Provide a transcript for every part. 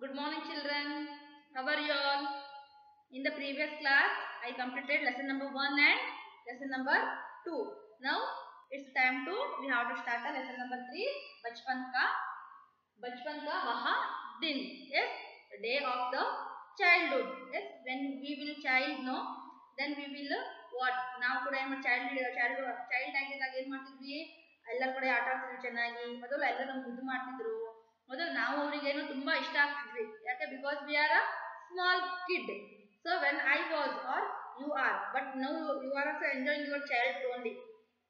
Good morning, children. How are you all? In the previous class, I completed lesson number 1 and lesson number 2. Now, it's time to, we have to start the lesson number 3, बचपन का वह दिन. Yes, day of the childhood. Yes, when we will child, no, then we will what? Now ಕೂಡ ಏನು child ಆಗಿದ್ದಾಗ ಏನು ಮಾಡ್ತಿದ್ವಿ, ಎಲ್ಲರ ಕಡೆ ಆಟ ಆಡ್ತಿದ್ವಿ ಚೆನ್ನಾಗಿ. ಮೊದಲು ಎಲ್ಲ ನಮ್ಗೆ ಮುದ್ದು ಮಾಡ್ತಿದ್ರು. ಮೊದಲು ನಾವು ಅವರಿಗೇನು ತುಂಬಾ ಇಷ್ಟ ಆಗ್ತಿದ್ವಿ. ಯಾಕೆ? Because we are a small kid. So when I was are you are, but now you are also enjoying your childhood only.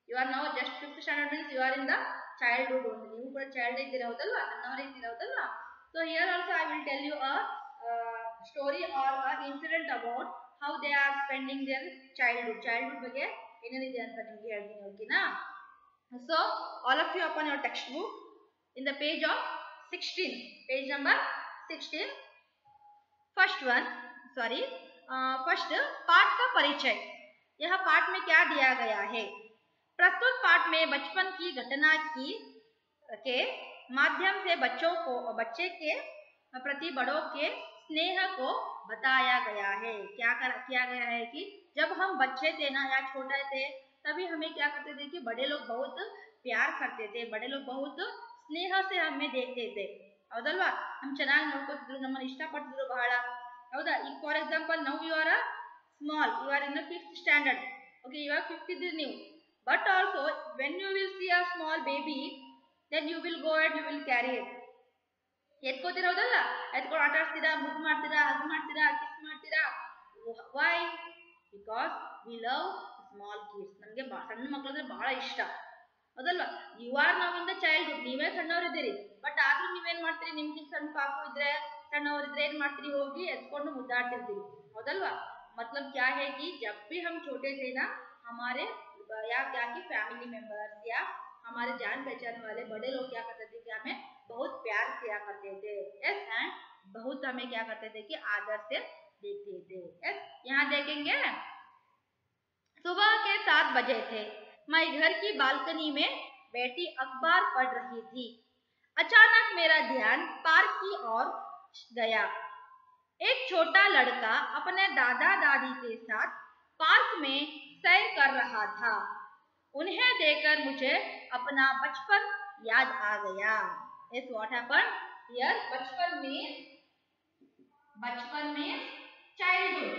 You are now just 5th standard means you are in the childhood only. ನೀವು ಕೂಡ child ಇದ್ದೀರಾ ಹೌದಲ್ವಾ, ಸಣ್ಣವರೇ ಇದ್ದೀರಾ ಹೌದಲ್ವಾ. So here also I will tell you a story or a incident about how they are spending their childhood ಬಗ್ಗೆ ಏನೇನಿದೆ ಅಂತ ನಿಮಗೆ ಹೇಳ್ತೀನಿ, ಓಕೆನಾ. So all of you open your textbook in the page of 16, page number 16. First पाठ का परिचय. यह पाठ में क्या दिया गया है? प्रस्तुत पाठ में बचपन की घटना के माध्यम से बच्चे के प्रति बड़ों के स्नेह को बताया गया है. क्या किया गया है कि जब हम बच्चे थे ना या छोटे थे, तभी हमें क्या करते थे कि बड़े लोग बहुत प्यार करते थे, बड़े लोग बहुत ಸ್ನೇಹ से हमें देखते थे ಹೌದಲ್ವಾ. ನಮ್ ಚೆನ್ನಾಗಿ ನೋಡ್ಕೊತಿದ್ರು, ನಮ್ಮನ್ನ ಇಷ್ಟಪಡ್ತಿದ್ರು ಬಹಳ, ಹೌದಾ. ಈಗ for example now you are a small, you are in the 5th standard, okay, ಇವಾಗ 5th ಇದ್ರಿ ನೀವು. But also when you will see a small baby, then you will go and you will carry it. ಎತ್ಕೋತೀರ ಹೌದಲ್ಲ, ಎತ್ಕೊಂಡು ಆಟ ಆಡ್ತೀರಾ, ಮುದ್ದು ಮಾಡ್ತೀರಾ, hug ಮಾಡ್ತೀರಾ, ಕಿಸ್ ಮಾಡ್ತೀರಾ. Why? Because we love small kids. ನಮಗೆ ಸಣ್ಣ ಮಕ್ಕಳಂದ್ರೆ ಬಹಳ ಇಷ್ಟ ಹೌದಲ್ವಾ. ಯು ಆರ್ ನಾವ್ ಇನ್ ದ ಚೈಲ್ಡ್ಹುಡ್, ನೀವೇ ಸಣ್ಣವರಿದ್ದೀರಿ, ಬಟ್ ಆದ್ರೂ ನೀವೇನ್ ಮಾಡ್ತೀರಿ, ನಿಮ್ಗೆ ಸಣ್ಣ ಪಾಪು ಇದ್ರೆ, ಸಣ್ಣವರಿದ್ರೆ ಏನ್ ಮಾಡ್ತೀರಿ, ಹೋಗಿ ಎತ್ಕೊಂಡು ಮುದ್ದಾಡ್ತಿರ್ತೀರಿ ಹೌದಲ್ವಾ. मतलब क्या है कि जब भी हम छोटे थे ना, हमारे या क्या कि फैमिली मेंबर्स या हमारे जान पहचान वाले बड़े लोग क्या करते थे कि हमें बहुत प्यार किया करते थे. यस, एंड बहुत हमें क्या करते थे कि आदर से देखते थे. यस, यहाँ देखेंगे सुबह के 7 बजे थे. मैं घर की बालकनी में बैठी अखबार पढ़ रही थी. अचानक मेरा ध्यान पार्क की ओर गया. एक छोटा लड़का अपने दादा दादी के साथ पार्क में सैर कर रहा था. उन्हें देखकर मुझे अपना बचपन याद आ गया. Yes, what happened here? बचपन में childhood.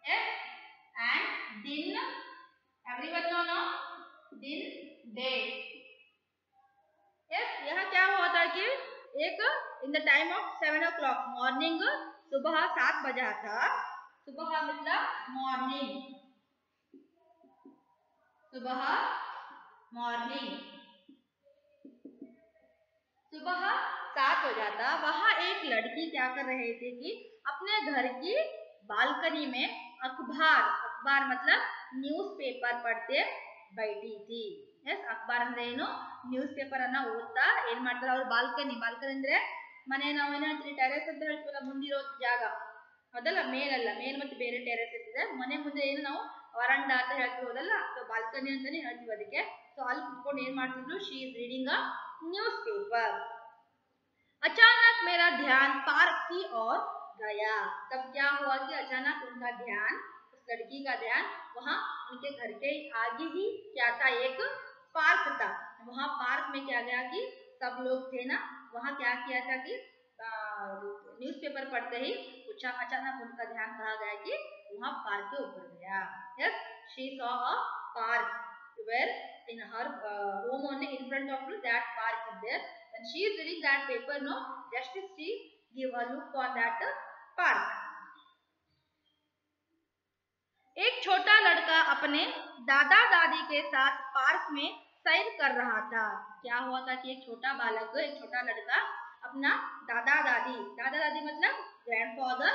Yes, and दिन, everyone know दिन, day. Yes, यहाँ क्या हुआ था कि एक in the time of 7 o'clock morning, सुबह 7 बजा था. सुबह मतलब मॉर्निंग, सुबह हो जाता. वहाँ एक लड़की क्या कर रहे थे कि अपने घर की बालकनी में अखबार मतलब ನ್ಯೂಸ್ಪೇಪರ್ ಪढ़ते बैठी थी. ಎಸ್, ಅಖಬಾರ್ ಅಂದ್ರೆ ಏನು, ನ್ಯೂಸ್ ಪೇಪರ್ ಅನ್ನ ಓದ್ತಾ ಏನ್ ಮಾಡ್ತಾರೆ ಅವ್ರು. ಬಾಲ್ಕನಿ ಅಂದ್ರೆ ಮನೆ, ನಾವು ಏನ್ ಹೇಳ್ತೀವಿ ಟೆರೆಸ್ ಅಂತ ಹೇಳ್ತೀವಲ್ಲ, ಮುಂದಿರೋ ಜಾಗ ಅದಲ್ಲ, ಮೇಲ್ ಮತ್ತೆ ಬೇರೆ ಟೆರೆಸ್ ಇರ್ತದೆ. ಮನೆ ಮುಂದೆ ಏನು ನಾವು ವರಂಡಾ ಅಂತ ಹೇಳ್ತೀವಿ ಹೌದಲ್ಲ. ಸೊ ಬಾಲ್ಕನಿ ಅಂತಾನೆ ಹೇಳ್ತೀವಿ ಅದಕ್ಕೆ. ಸೊ ಅಲ್ಲಿ ಕುತ್ಕೊಂಡು ಏನ್ ಮಾಡ್ತಿದ್ರು, she is reading a news paper. अचानक मेरा ध्यान पार्क की ओर गया. तब क्या हुआ कि अचानक उनका ध्यान, उस लड़की का ध्यान वहाँ उनके घर के आगे ही क्या था, एक पार्क था. वहाँ पार्क में क्या गया कि सब लोग थे ना, वहाँ क्या किया था कि न्यूज़पेपर पढ़ते ही अचानक उनका ध्यान कहा गया कि वहाँ पार्क के ऊपर गया. Yes, she saw a park where in her home only, in front of her that park is there. When she is reading that paper, no, just she give a look on that park. एक छोटा लड़का अपने दादा दादी के साथ park में सैर कर रहा था. क्या हुआ था कि एक छोटा बालक, एक छोटा लड़का अपना दादा दादी मतलब ग्रैंडफादर,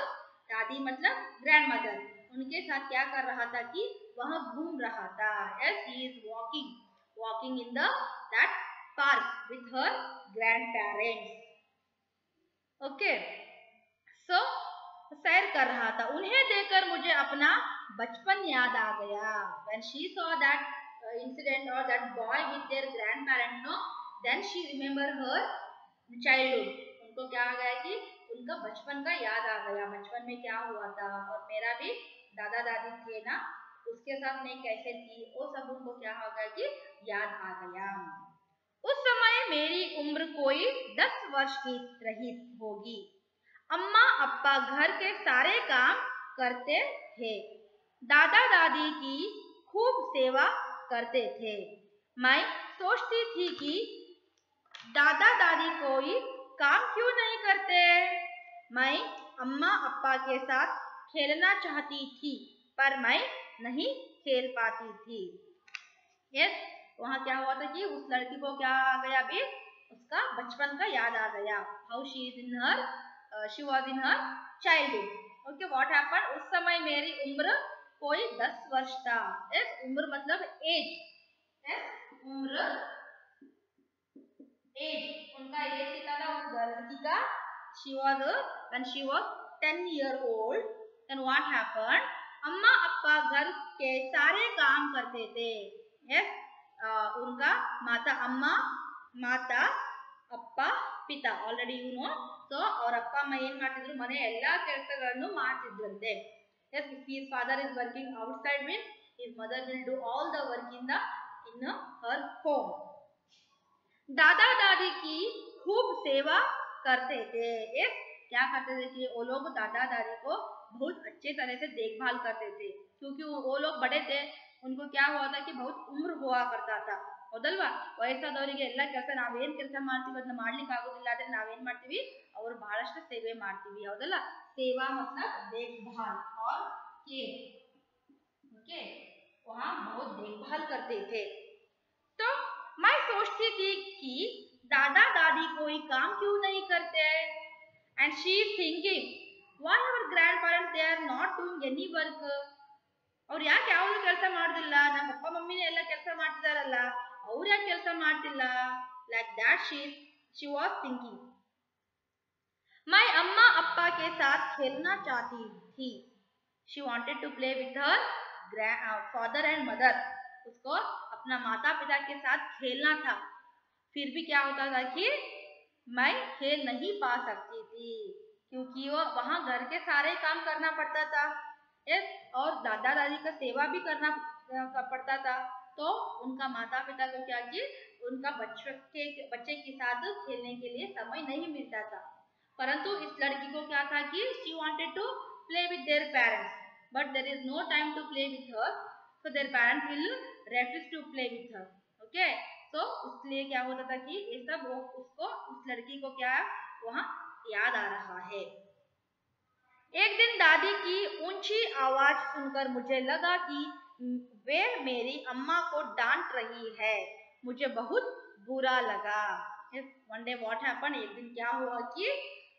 दादी मतलब ग्रैंडमदर, उनके साथ क्या कर रहा था कि वहाँ घूम रहा था. Yes, he is walking in that park with her grandparents. Okay, so सैर कर रहा था. उन्हें देखकर मुझे अपना बचपन याद आ गया. When she saw that incident or that boy with their grandparent, no, then she remember her childhood, उनको क्या आ गया कि उनका बचपन का याद आ गया, बचपन में क्या हुआ था और मेरा भी दादा दादी थे ना, उसके साथ मैं कैसे थी, वो सब उनको क्या हो गया कि याद आ गया। उस समय मेरी उम्र कोई 10 वर्ष की रही होगी। अम्मा अप्पा घर के सारे काम करते थे, दादा दादी की खूब सेवा करते थे। मैं सोचती थी कि दादा दादी कोई काम क्यों नहीं करते। मैं अम्मा अप्पा के साथ खेलना चाहती थी पर मैं नहीं खेल पाती थी। यस, वहाँ क्या हुआ था कि उस लड़की को क्या आ गया, अभी उसका बचपन का याद आ गया। How she is in her, she was in her childhood. Okay, what happened, उस समय मेरी उम्र कोई 10 वर्ष था। यस, उम्र मतलब एज। यस, उम्र एज, उनका एज कितना था उस लड़की का, she was when she was 10 year old, then what happened, अम्मा अप्पा घर के सारे काम करते थे। yes, उनका माता, अम्मा माता ಅಪ್ಪ ಪಿತಾ ಆಲ್ರೆಡಿ ಯು ನೋ. ಸೊ ಅವ್ರ ಅಪ್ಪ ಅಮ್ಮ ಏನ್ ಮಾಡ್ತಿದ್ರು, ಮನೆ ಎಲ್ಲಾ ಕೆಲಸಗಳನ್ನು ಮಾಡ್ತಿದ್ರಂತೆ. yes, if his father is working outside means his mother will do all the work in her home. दादा दादी की खूब सेवा करते थे। एक क्या करते थे कि वो लोग दादा दादी को बहुत अच्छे तरह से देखभाल करते थे, क्योंकि वो लोग बड़े थे, उनको क्या हुआ था कि बहुत उम्र हुआ करता था, ಹೌದಲ್ವಾ. ವಯಸ್ಸಾದವರಿಗೆ ಎಲ್ಲ ಕೆಲಸ ನಾವೇನ್ ಕೆಲಸ ಮಾಡ್ತೀವಿ ಅದನ್ನ ಮಾಡ್ಲಿಕ್ಕೆ ಆಗೋದಿಲ್ಲ, ಆದ್ರೆ ನಾವೇನ್ ಮಾಡ್ತೀವಿ, ಅವರು ಬಹಳಷ್ಟು ಸೇವೆ ಮಾಡ್ತೀವಿ, ಹೌದಲ್ಲ. ಸೇವಾ मतलब देखभाल और केयर. ओके, वहाँ बहुत देखभाल करते थे. तो मैं सोचती थी कि दादा दादी कोई काम क्यों नहीं करते. And she is thinking, why our grandparents they are not doing any work. ಅವ್ರು ಯಾಕೆ ಯಾವುದು ಕೆಲಸ ಮಾಡೋದಿಲ್ಲ, ನಮ್ಮ ಪಪ್ಪ ಮಮ್ಮಿನೇ ಎಲ್ಲ ಕೆಲಸ ಮಾಡ್ತಿದಾರಲ್ಲ, ಅವ್ರು ಯಾಕೆ ಕೆಲಸ ಮಾಡ್ತಿಲ್ಲ. Like that she was thinking. मैं अम्मा अप्पा के साथ खेलना चाहती थी. She wanted to play with her father and mother. उसको अपना माता पिता के साथ खेलना था. फिर भी क्या होता था कि मैं खेल नहीं पा सकती थी, क्योंकि वो वहाँ घर के सारे काम करना पड़ता था, और दादा दादी का सेवा भी करना पड़ता था. तो उनका माता पिता को क्या कि उनका बच्चे के साथ खेलने के लिए समय नहीं मिलता था. परंतु इस लड़की को क्या था कि she wanted to play with their parents, but there is no time to play with her, so their parents will refuse to play with her. Okay, तो इसलिए क्या होता था कि ये सब उसको, उस लड़की को क्या वहाँ याद आ रहा है. एक दिन दादी की ऊंची आवाज सुनकर मुझे लगा कि वे मेरी अम्मा को डांट रही है. मुझे बहुत बुरा लगा. वन डे व्हाट हैपेंड, एक दिन क्या हुआ कि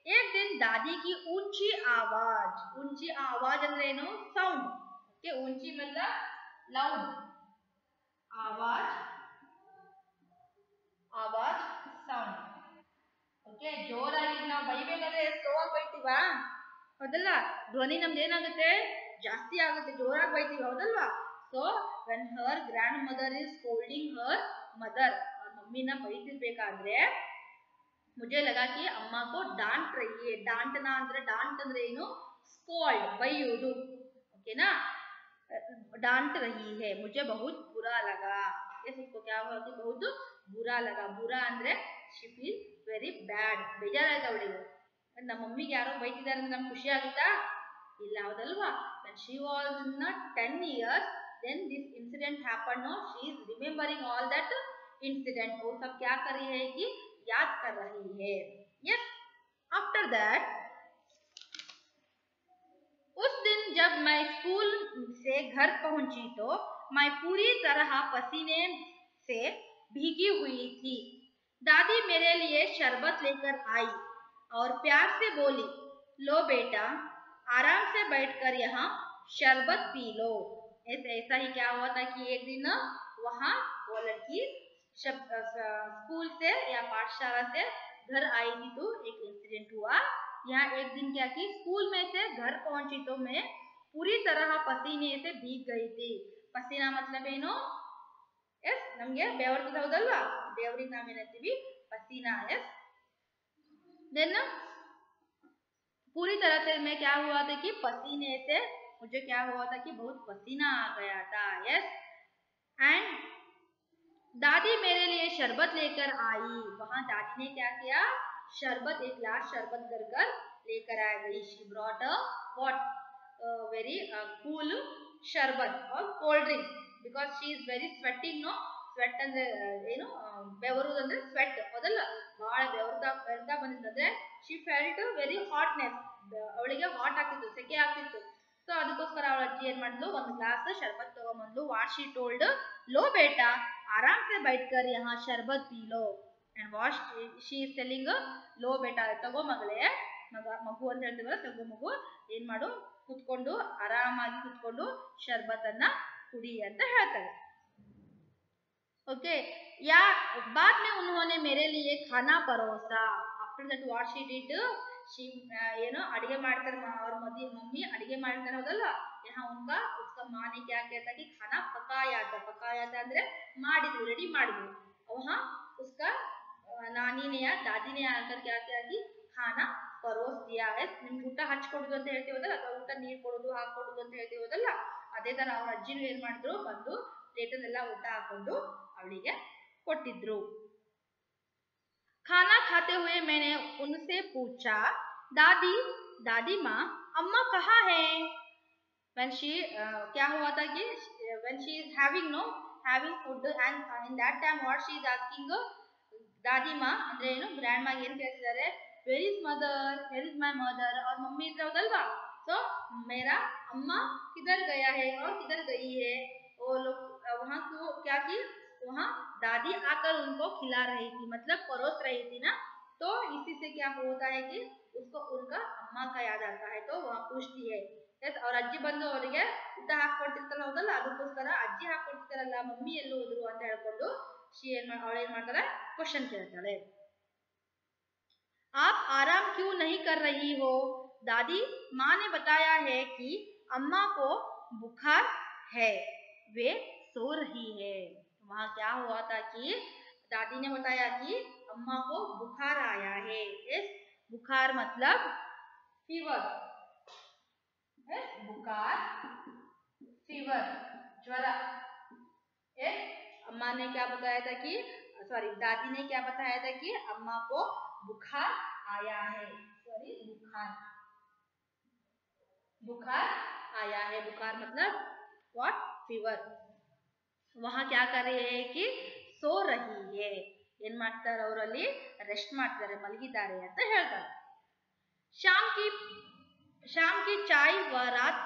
एक दिन दादी की ऊंची आवाज ಅಂದ್ರೆ ಏನು, साउंड. ओके, ऊंची मतलब लाउड, आवाज साउंड. ಓಕೆ, ಜೋರಾಗಿ ನಾವು ಬೈಬೇಕಾದ್ರೆ ಸ್ಲೋ ಆಗಿ ಬೈತೀವಾ, ಹೌದಲ್ಲ. ಧ್ವನಿ ನಮ್ದು ಏನಾಗುತ್ತೆ, ಜಾಸ್ತಿ ಆಗುತ್ತೆ, ಜೋರಾಗಿ ಬೈತೀವಿ, ಹೌದಲ್ವಾ. So when Har grand mother is scolding her mother, ಅವ್ರ ಮಮ್ಮಿನ ಬೈತಿರ್ಬೇಕಾದ್ರೆ मुझे लगा कि अम्मा को डांट रही है. डांटना ಅಂದ್ರೆ डांट ಅಂದ್ರೆ ಏನು, स्कोल्ड ಬೈಯುವುದು. ओके ना, डांट रही है. मुझे बहुत बुरा लगा. yes, इसको क्या हुआ कि बहुत बुरा लगा. बुरा ಅಂದ್ರೆ she feels very bad, ಬೇಜಾರಾಯ್ತು ಅವಳಿಗೆ. ನಮ್ಮ ಮಮ್ಮಿಗೆ ಯಾರೋ ಬೈತಿದ್ದಾರೆ ಅಂದ್ರೆ ನಮ್ಗೆ ಖುಷಿ ಆಗುತ್ತಾ, ಇಲ್ಲ, ಹೌದಲ್ವಾ. when she was not 10 years then this incident happened. no, she is remembering all that incident. वो सब क्या कर रही है कि याद कर रही है. yes, after that उस दिन जब मैं स्कूल से घर पहुंची तो मैं पूरी तरह पसीने से भीगी हुई थी. दादी मेरे लिए शरबत लेकर आई और प्यार से बोली, लो बेटा, आराम से बैठकर यहाँ शरबत पी लो. ऐसा ही क्या हुआ था कि एक दिन वहाँ वो लड़की स्कूल से या पाठशाला से घर आई थी, तो एक इंसिडेंट हुआ. यहाँ एक दिन क्या की स्कूल में से घर पहुंची तो मैं पूरी तरह पसीने से भीग गई थी. पसीना मतलब ಏನು, ಎಸ್ ನಮಗೆ ಬೆವರ್ತದೆ, ಹೌದಲ್ವಾ. ಬೆವರಿಗೆ ನಾವೇನಂತೀವಿ, ಪಸೀನಾ. ಎಸ್, देन पूरी तरह से मैं क्या हुआ था कि पसीने से मुझे क्या हुआ था कि बहुत पसीना आ गया था। यस, एंड दादी मेरे लिए शरबत लेकर आई। वहां दादी ने क्या किया, शरबत, एक ग्लास शरबत कर लेकर आ गई। She brought a what, very cool sharbat और cold drink, because she is very sweating. No, sweat ಅಂದ್ರೆ ಏನು, ಬೆವರುದು ಅಂದ್ರೆ ಸ್ವೆಟ್, ಹೌದಲ್ಲ, ಬಹಳ ಬೆವರ್ತಾ ಬಂದಿದ್ರೆ ಶಿ ಫೆಲ್ಟ್ ವೆರಿ ಹಾಟ್ನೆಸ್, ಅವಳಿಗೆ ಹಾಟ್ ಆಗ್ತಿತ್ತು, ಸೆಕೆ ಆಗ್ತಿತ್ತು. ಸೊ ಅದಕ್ಕೋಸ್ಕರ ಅವಳ ಅಜ್ಜಿ ಏನ್ ಮಾಡಿದ್ಲು, ಒಂದು ಗ್ಲಾಸ್ ಶರ್ಬತ್ ತಗೊಂಡ್ಬಂದ್ಲು. ವಾಟ್ ಶಿ ಟೋಲ್ಡ್, लो बेटा आराम से बैठकर यहाँ शरबत पी लो. and what she is telling, लो बेटा, ತಗೋ ಮಗಳೇ, ಮಗು ಅಂತ ಹೇಳ್ತೀವಲ್ಲ, ತಗೋ ಮಗು, ಏನ್ ಮಾಡು, ಕುತ್ಕೊಂಡು ಆರಾಮಾಗಿ ಕುತ್ಕೊಂಡು ಶರ್ಬತ್ ಅನ್ನ ಕುಡಿ ಅಂತ ಹೇಳ್ತಾರೆ. ओके, या बाद में उन्होंने मेरे लिए खाना परोसा. After that what she did, she ಏನು ಅಡಿಗೆ ಮಾಡ್ತಾರೆ, ಅವ್ರ ಮಮ್ಮಿ ಅಡಿಗೆ ಮಾಡ್ತಾರೆ, ಹೌದಲ್ಲ. यहाँ उनका उसका माँ ने क्या किया था कि खाना पकाया था ಅಂದ್ರೆ ಮಾಡಿದ್ರು, ರೆಡಿ ಮಾಡಿದ್ರು. वहाँ उसका नानी ने या दादी ने आकर क्या किया कि खाना ಪರೋಸ್ ದಿಯಾ. ನಿಮ್ಗೆ ಊಟ ಹಚ್ಕೊಡುದು ಅಂತ ಹೇಳ್ತೀವದಲ್ಲ, ಅಥವಾ ಊಟ ನೀರು ಕೊಡೋದು ಹಾಕೊಡುದು ಅಂತ ಹೇಳ್ತೀವದಲ್ಲ, ಅದೇ ತರ ಅವ್ರ ಅಜ್ಜಿನೂ ಏನ್ ಮಾಡಿದ್ರು, ಬಂದು ಪ್ಲೇಟಲ್ಲೆಲ್ಲ ಊಟ ಹಾಕೊಂಡು ಅವಳಿಗೆ ಕೊಟ್ಟಿದ್ರು. खाना खाते हुए मैंने उनसे पूछा, दादी माँ, अम्मा कहाँ है? when she क्या हुआ था कि when she is having food, and in that time what she is asking, दादी माँ ಅಂದ್ರೆ ಏನು, ಗ್ರ್ಯಾಂಡ್ ಮಾ ಏನ್ ಕೇಳ್ತಿದ್ದಾರೆ, where is my mother, और मम्मी इधर होदल्वा. so मेरा अम्मा किधर गया है और किधर गई है. वो लोग वहां को क्या की, वहां दादी आकर उनको खिला रही थी, मतलब परोस रही थी ना. तो इसी से क्या होता है कि उसको उनका अम्मा का याद आता है, तो वह पूछती है. ಅವ್ರ ಅಜ್ಜಿ ಬಂದು ಅವರಿಗೆ ಊಟ ಹಾಕೊಡ್ತಿರ್ತಾರಲ್ಲ, ಹೌದಲ್ಲ, ಅದಕ್ಕೋಸ್ಕರ ಅಜ್ಜಿ ಹಾಕೊಡ್ತಿರ್ತಾರಲ್ಲ, ಮಮ್ಮಿ ಎಲ್ಲಿ ಹೋದ್ರು ಅಂತ ಹೇಳ್ಕೊಂಡು ಅವಳು ಏನ್ ಮಾಡ್ತಾಳೆ, ಕ್ವಶನ್ ಕೇಳ್ತಾಳೆ. आप आराम क्यों नहीं कर रही हो? दादी माँ ने बताया है कि अम्मा को बुखार है, वे सो रही है. वहाँ क्या हुआ था कि दादी ने बताया कि अम्मा को बुखार आया है. इस बुखार मतलब फीवर, बुखार, फीवर, ज्वर. अम्मा ने क्या बताया था कि, सॉरी, दादी ने क्या बताया था कि अम्मा को बुखार आया है. सॉरी, बुखार आया है. बुखार मतलब व्हाट, फीवर. वहां क्या कर रहे हैं कि सो रही है, ಏನ್ ಮಾಡ್ತಾರೆ, ಅವರಲ್ಲಿ ರೆಸ್ಟ್ ಮಾಡ್ತಾರೆ, ಮಲಗಿದ್ದಾರೆ ಅಂತ ಹೇಳ್ತಾರೆ. शाम की चाय व रात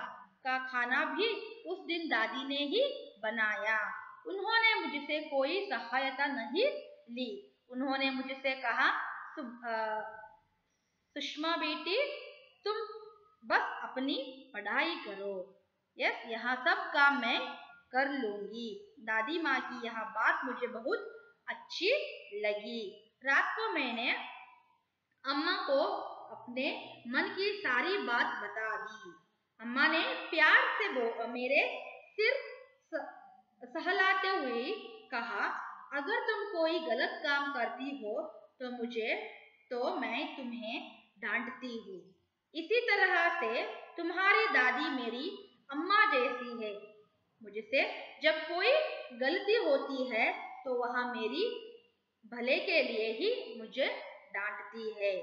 का खाना भी उस दिन दादी ने ही बनाया. उन्होंने मुझसे कोई सहायता नहीं ली. उन्होंने मुझसे कहा, सुषमा बेटी, तुम बस अपनी पढ़ाई करो. यस, यहाँ सब काम मैं कर लूंगी. दादी माँ की यह बात मुझे बहुत अच्छी लगी. रात को मैंने अम्मा को अपने मन की सारी बात बता दी. अम्मा ने प्यार से मेरे सिर सहलाते हुए कहा, अगर तुम कोई गलत काम करती हो तो मैं तुम्हें डांटती हूँ. इसी तरह से तुम्हारी दादी मेरी अम्मा जैसी है. मुझसे जब कोई गलती होती है तो वह मेरी भले के लिए ही मुझे डांटती है.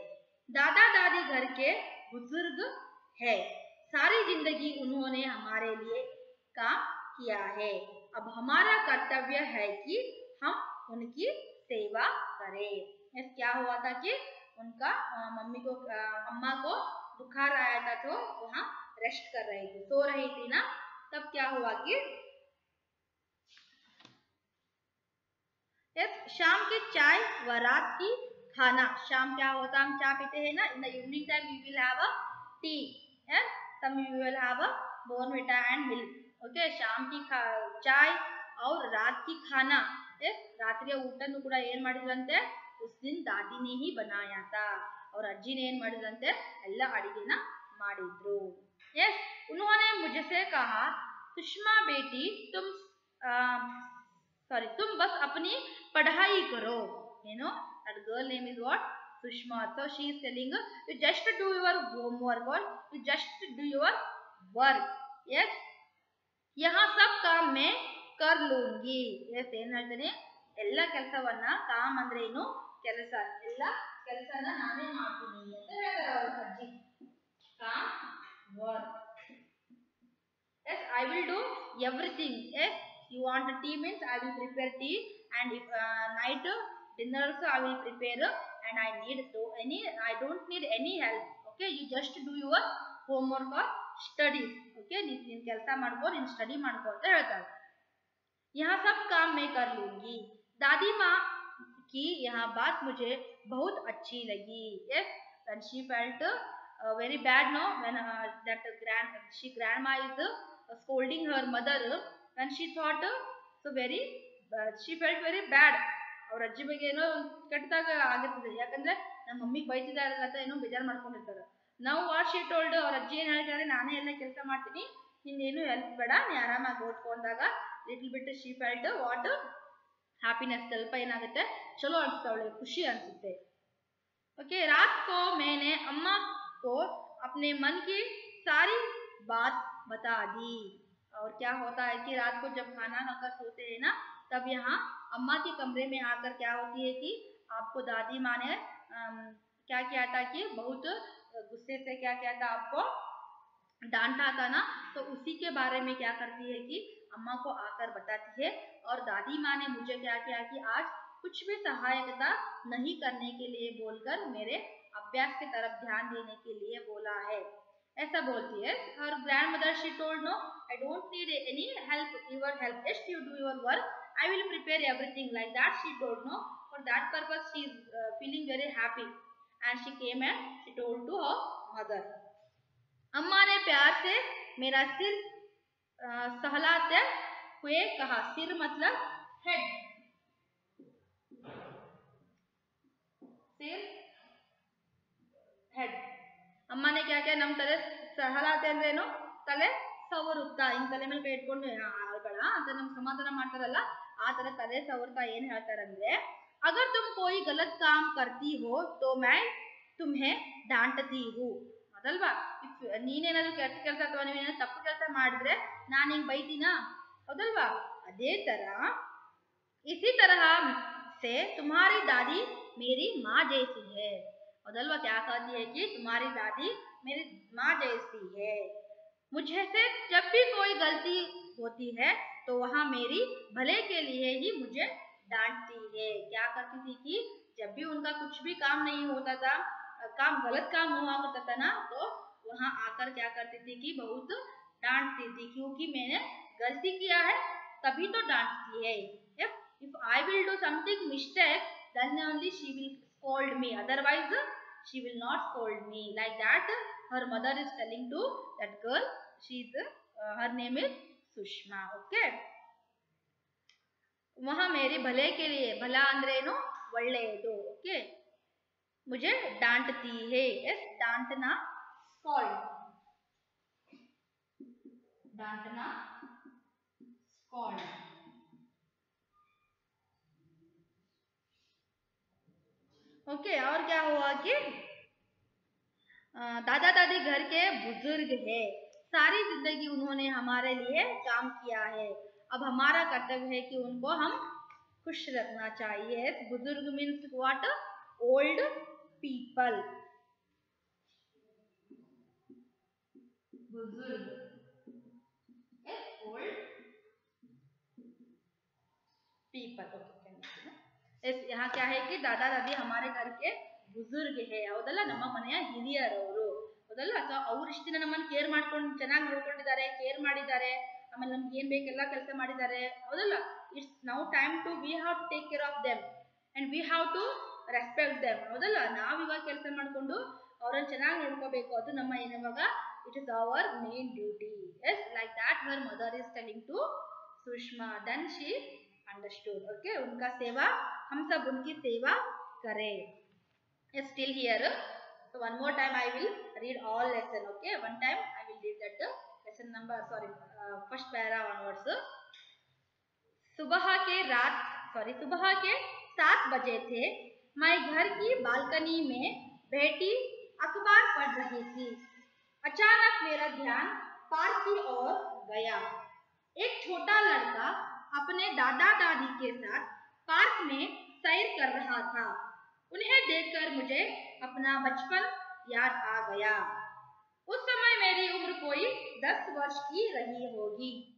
दादा दादी घर के बुजुर्ग है, सारी जिंदगी उन्होंने हमारे लिए काम किया है. अब हमारा कर्तव्य है कि हम उनकी सेवा करें. क्या हुआ था कि उनका मम्मी को, अम्मा को बुखार आया था, तो वहाँ रेस्ट कर रही थी, सो रही थी ना. तब क्या हुआ कि शाम की चाय व रात की खाना. शाम क्या होता, हम चाय पीते हैं ना, in the evening time we will have a tea, some you will have a bournvita and milk. Okay, शाम की चाय और रात की खाना. ರಾತ್ರಿಯ ಊಟನೂ ಕೂಡ ಏನ್ ಮಾಡಿದ್ರಂತೆ, उस दिन दादी ने ही बनाया था. और ಅಜ್ಜಿನೇ ಏನ್ ಮಾಡಿದ್ರಂತೆ, ಎಲ್ಲ ಅಡಿಗೆನ ಮಾಡಿದ್ರು. यस, उन्होंने मुझसे कहा, सुषमा बेटी, तुम बस अपनी पढ़ाई करो. that girl name is what, Sushma. So she is telling you just do your homework or you just do your work. Yes. यहाँ सब काम मैं कर लूंगी. Yes, ಏನ್ ಹೇಳ್ತೀನಿ, ಎಲ್ಲ ಕೆಲಸವನ್ನ ಕಾಮ್ ಅಂದ್ರೆ ಏನು, ಕೆಲಸ, ಎಲ್ಲ ಕೆಲಸನ ನಾನೇ ಮಾಡ್ತೀನಿ ಅಂತ ಹೇಳ್ತಾರೆ ಅವ್ರ ಅಜ್ಜಿ. Com, work. Yes, I will do everything. Yes, you want tea means I will prepare tea, and if night dinner also I will prepare, and I don't need any help. Okay, you just do your homework or studies. Okay, ನೀನು ಕೆಲಸ ಮಾಡ್ಕೋ, ನೀನು study ಮಾಡ್ಕೋ ಅಂತ ಹೇಳ್ತಾರೆ. यहाँ सब काम मैं कर लूंगी. दादी माँ की यह बात मुझे बहुत अच्छी लगी. Yes, when she felt very bad, no, when grandma is scolding her mother, when she thought so very she felt very bad. ಅವ್ರ ಅಜ್ಜಿ ಬಗ್ಗೆ ಏನೋ ಕೆಟ್ಟದಾಗ ಆಗಿರ್ತದೆ, ಯಾಕಂದ್ರೆ ನಮ್ಮ ಮಮ್ಮಿಗೆ ಬೈತಿದಾರಲ್ಲ ಅಂತ ಏನೋ ಬೇಜಾರು ಮಾಡ್ಕೊಂಡಿರ್ತಾರೆ. ನಾವು ವಾಟ್ ಶಿ ಟೋಲ್ಡ್, ಅವ್ರ ಅಜ್ಜಿ ಏನ್ ಹೇಳ್ತಾರೆ, ನಾನೇ ಎಲ್ಲ ಕೆಲಸ ಮಾಡ್ತೀನಿ, ನಿನ್ನೇನು ಹೆಲ್ಪ್ ಬೇಡ, ನೀ ಆರಾಮಾಗಿ ಓದ್ಕೊಂಡಾಗ little bit she felt what happiness, ಸ್ವಲ್ಪ ಏನಾಗುತ್ತೆ, ಚಲೋ ಅನ್ಸ್ತಾವಳೆ, ಖುಷಿ ಅನ್ಸುತ್ತೆ. ओके, रात को मैंने अम्मा को अपने मन की सारी बात बता दी. और क्या होता है कि रात को जब खाना खाकर सोते हैं ना, तब यहाँ अम्मा के कमरे में आकर क्या होती है कि आपको दादी माँ ने क्या किया था कि बहुत गुस्से से क्या किया था, आपको डांटा था ना, तो उसी के बारे में क्या करती है कि अम्मा को आकर बताती है. और दादी माँ ने मुझे क्या किया कि आज कुछ भी सहायता नहीं करने के लिए बोलकर मेरे अभ्यास की तरफ ध्यान देने के लिए बोला है, ऐसा बोलती है. और grandmother she told, no, I don't need any help, your help, just you do your work, I will prepare everything, like that she told. No, for that purpose she is feeling very happy, and she came and she told to her mother. अम्मा ने प्यार से मेरा सिर सहलाते हुए कहा. सिर मतलब हेड, सिर हेड. अम्मा ने क्या किया, नम तले सहलाते अंद्रेನು, ತಲೆ ಸವರುತ್ತಾ, ಹಿಂಗ್ ತಲೆ ಮೇಲೆ ಕೈ ಇಟ್ಕೊಂಡು ಆಳ್ಬೇಡ ಅಂತ ನಮ್ಗೆ ಸಮಾಧಾನ ಮಾಡ್ತಾರಲ್ಲ, ಆ ತರ ತಲೆ ಸವರ್ತಾ ಏನ್ ಹೇಳ್ತಾರಂದ್ರೆ, ಅಗರ್ ತುಮ್ ಕೋಯಿ ಗಲತ್ ಕಾಮ್ ಕರ್ತಿ ಹೋ ತೋ ಮೈ ತುಮ್ಹೆ ಡಾಂಟತಿ ಹೂ. ಅದಲ್ವಾ, ನೀನೇನಾದ್ರು ಕೆಟ್ಟ ಕೆಲಸ ಅಥವಾ ನೀವೇನಾದ್ರು ತಪ್ಪು ಕೆಲಸ ಮಾಡಿದ್ರೆ ನಾನು ಹಿಂಗ್ ಬೈತೀನಾ, ಹೌದಲ್ವಾ. ಅದೇ ತರ इसी तरह से तुम्हारी दादी मेरी माँ जैसी है. हौदल्वा, क्या कहती है कि तुम्हारी दादी मेरी माँ जैसी है. मुझे से जब भी कोई गलती होती है तो वहाँ मेरी भले के लिए ही मुझे डांटती है. क्या करती थी कि जब भी उनका कुछ भी काम नहीं होता था, गलत काम हुआ करता था ना, तो वहाँ आकर क्या करती थी कि बहुत डांटती थी, क्योंकि मैंने गलती किया है तभी तो डांटती है. If I will do something mistake, then only she will scold me. Otherwise, she will not scold me. Like that, her mother is telling to that girl. Her name is Sushma. Okay. वहाँ मेरे भले के लिए, भला अंद्रेनो ಒಳ್ಳೆಯದು. Okay. मुझे डांटती है. Yes, डांटना, scold. डांटना, scold. ओके, और क्या हुआ कि दादा दादी घर के बुजुर्ग है, सारी जिंदगी उन्होंने हमारे लिए काम किया है, अब हमारा कर्तव्य है कि उनको हम खुश रखना चाहिए. बुजुर्ग मीन्स व्हाट, ओल्ड पीपल. बुजुर्ग ओल्ड पीपल. यहाँ क्या है कि दादा दादी हमारे घर के ಬುಜುರ್ಗ್ ಹೇ, ಹೌದಲ್ಲ, ನಮ್ಮ ಮನೆಯ ಹಿರಿಯರವರು, ಹೌದಲ್ಲ. ಸೊ ಅವ್ರು ಇಷ್ಟು ದಿನ ನಮ್ಮನ್ನು ಕೇರ್ ಮಾಡ್ಕೊಂಡು ಚೆನ್ನಾಗಿ ನೋಡ್ಕೊಂಡಿದ್ದಾರೆ, ಕೇರ್ ಮಾಡಿದ್ದಾರೆ, ಆಮೇಲೆ ನಮ್ಗೆ ಏನ್ ಬೇಕೆಲ್ಲ ಕೆಲಸ ಮಾಡಿದ್ದಾರೆ, ಹೌದಲ್ಲ. It's now time to we have to take care of them and we have to respect them, ಹೌದಲ್ಲ. ನಾವ್ ಇವಾಗ ಕೆಲಸ ಮಾಡ್ಕೊಂಡು ಅವ್ರನ್ನ ಚೆನ್ನಾಗಿ ನೋಡ್ಕೋಬೇಕು, ಅದು ನಮ್ಮ ಏನಿವಾಗ it is our main duty. Yes, like that her mother is telling to Sushma. Then she understood. Okay, उनका सेवा, हम सब उनकी सेवा करें. Still here, so one more time I will read all lesson. Okay, one time I will read that lesson number, sorry, first para onwards. सुबह के 7 बजे थे. मैं घर की बालकनी में बैठी अखबार पढ़ रही थी। अचानक मेरा ध्यान पार्क की ओर गया। एक छोटा लड़का अपने दादा दादी के साथ पार्क में सैर कर रहा था। उन्हें देखकर मुझे अपना बचपन याद आ गया। उस समय मेरी उम्र कोई 10 वर्ष की रही होगी।